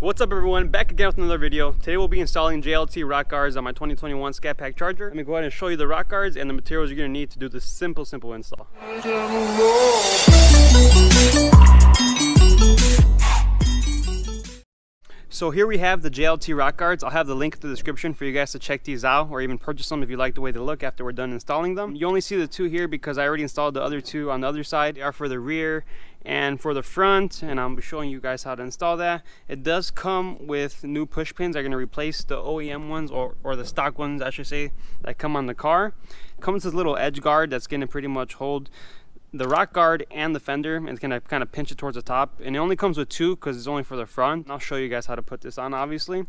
What's up everyone, back again with another video. Today we'll be installing JLT rock guards on my 2021 Scat Pack Charger. Let me go ahead and show you the rock guards and the materials you're going to need to do this simple install. So here we have the JLT rock guards. I'll have the link in the description for you guys to check these out or even purchase them if you like the way they look after we're done installing them. You only see the two here because I already installed the other two on the other side. They are for the rear and for the front, and I'll be showing you guys how to install that. It does come with new push pins. I'm going to replace the OEM ones or the stock ones I should say that come on the car. It comes with a little edge guard that's going to pretty much hold the rock guard and the fender, and it's gonna kind of pinch it towards the top, and it only comes with two because it's only for the front. I'll show you guys how to put this on obviously.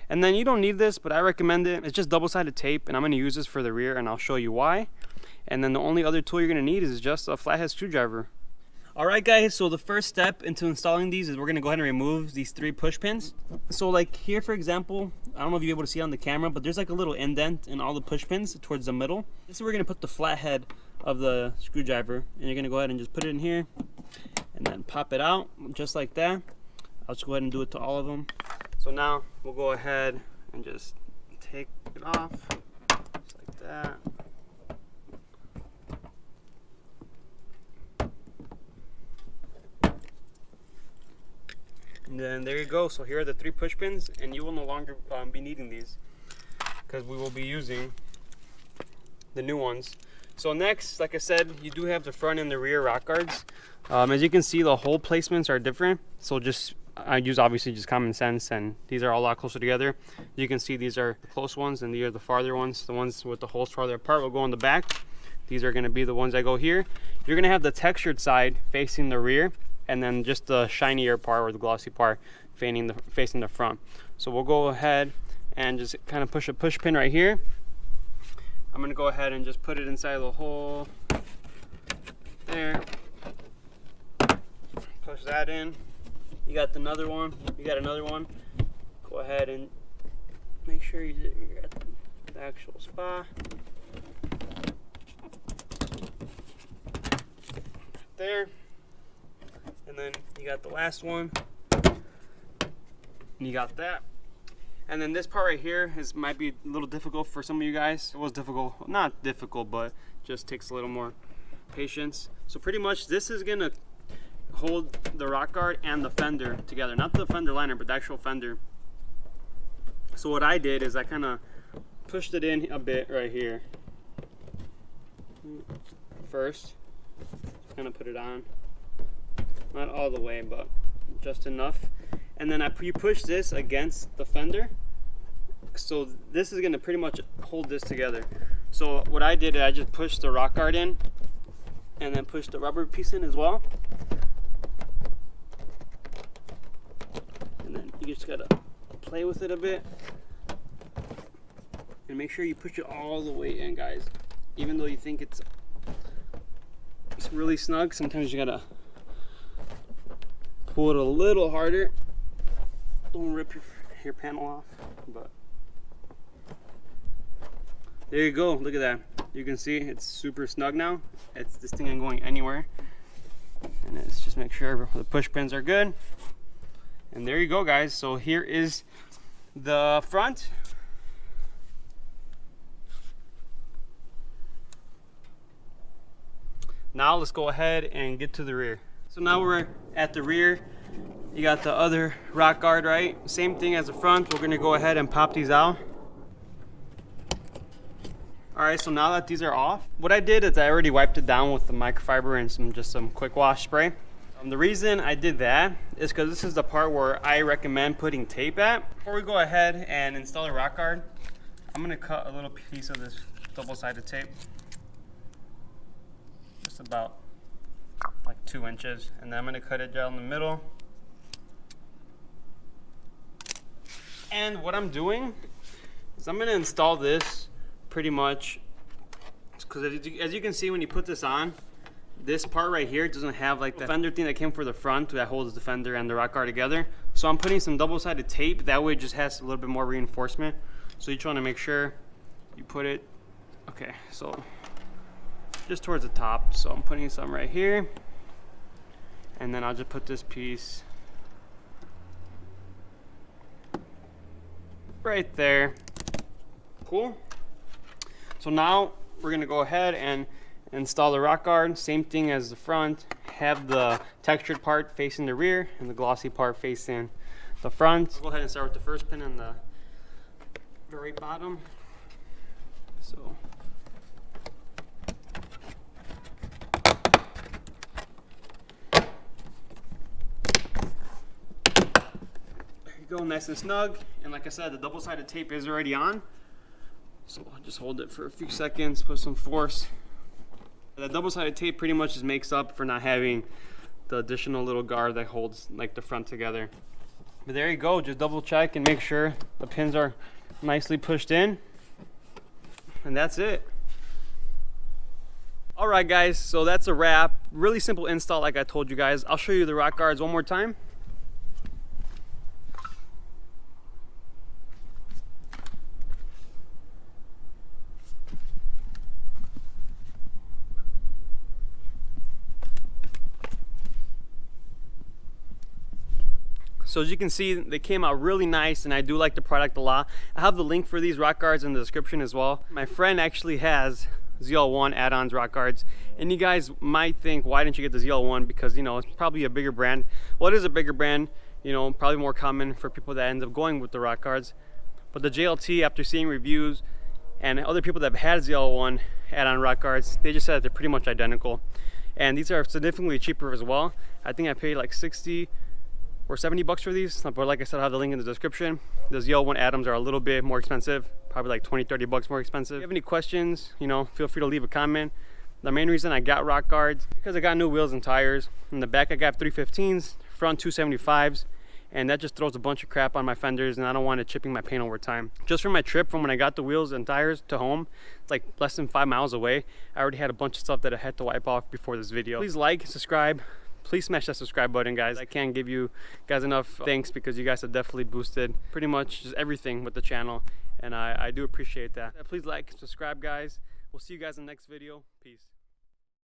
And then you don't need this, but I recommend it. It's just double-sided tape, and I'm going to use this for the rear, and I'll show you why. And then the only other tool you're going to need is just a flathead screwdriver. Alright guys, so the first step into installing these is we're going to go ahead and remove these three push pins. So like here for example, I don't know if you're able to see it on the camera, but there's like a little indent in all the push pins towards the middle. This is where we're going to put the flathead of the screwdriver, and you're going to go ahead and just put it in here and then pop it out just like that. I'll just go ahead and do it to all of them. So now we'll go ahead and just take it off just like that. And then there you go. So here are the three push pins, and you will no longer be needing these because we will be using the new ones. So next, like I said, you do have the front and the rear rock guards. As you can see, the hole placements are different. So I use obviously just common sense, and these are all a lot closer together. You can see these are the close ones, and these are the farther ones. The ones with the holes farther apart will go on the back. These are going to be the ones that go here. You're going to have the textured side facing the rear, and then just the shinier part or the glossy part facing the front. So we'll go ahead and just kind of push a push pin right here. I'm going to go ahead and just put it inside the hole there. Push that in. You got another one. Go ahead and make sure you're at the actual spot. There. And then you got the last one. And you got that. And then this part right here might be a little difficult for some of you guys. It was difficult, not difficult, but just takes a little more patience. So pretty much this is gonna hold the rock guard and the fender together. Not the fender liner, but the actual fender. So what I did is I kind of pushed it in a bit right here. First, kind of put it on. Not all the way, but just enough. And then you push this against the fender. So this is going to pretty much hold this together. So what I did is I just pushed the rock guard in and then pushed the rubber piece in as well. And then you just got to play with it a bit. And make sure you push it all the way in, guys. Even though you think it's really snug, sometimes you got to pull it a little harder. Don't rip your panel off, but there you go. Look at that. You can see it's super snug now. This thing ain't going anywhere. And let's just make sure the push pins are good. And there you go, guys. So here is the front. Now let's go ahead and get to the rear. So now we're at the rear. You got the other rock guard, right? Same thing as the front. We're gonna go ahead and pop these out. All right, so now that these are off, what I did is I already wiped it down with the microfiber and just some quick wash spray. The reason I did that is because this is the part where I recommend putting tape at. Before we go ahead and install the rock guard, I'm gonna cut a little piece of this double-sided tape. Just about like 2 inches, and then I'm going to cut it down the middle. And what I'm doing is I'm going to install this pretty much because as you can see when you put this on, this part right here doesn't have like the fender thing that came for the front that holds the fender and the rock guard together. So I'm putting some double-sided tape, that way it just has a little bit more reinforcement. So you just want to make sure you put it, okay, so just towards the top. So I'm putting some right here, and then I'll just put this piece right there. Cool. So now we're gonna go ahead and install the rock guard. Same thing as the front. Have the textured part facing the rear and the glossy part facing the front. I'll go ahead and start with the first pin on the very bottom. So there you go, nice and snug. And like I said, the double-sided tape is already on. So I'll just hold it for a few seconds, put some force. The double-sided tape pretty much just makes up for not having the additional little guard that holds like the front together. But there you go, just double check and make sure the pins are nicely pushed in. And that's it. All right guys, so that's a wrap. Really simple install like I told you guys. I'll show you the rock guards one more time. So as you can see, they came out really nice and I do like the product a lot. I have the link for these rock guards in the description as well. My friend actually has ZL1 Addons rock guards, and you guys might think, why didn't you get the ZL1? Because, you know, it's probably a bigger brand. Well, it is a bigger brand, you know, probably more common for people that end up going with the rock guards. But the JLT, after seeing reviews and other people that have had ZL1 add-on rock guards, they just said that they're pretty much identical. And these are significantly cheaper as well. I think I paid like 60 or 70 bucks for these, but like I said, I'll have the link in the description. The ZL1 Addons are a little bit more expensive, probably like 20-30 bucks more expensive. If you have any questions, you know, feel free to leave a comment. The main reason I got rock guards because I got new wheels and tires. In the back I got 315s, front 275s, and that just throws a bunch of crap on my fenders, and I don't want it chipping my paint over time. Just for my trip from when I got the wheels and tires to home, it's like less than 5 miles away. I already had a bunch of stuff that I had to wipe off before this video. Please like, subscribe. Please smash that subscribe button, guys. I can't give you guys enough thanks because you guys have definitely boosted pretty much just everything with the channel, and I do appreciate that. Please like, subscribe, guys. We'll see you guys in the next video. Peace.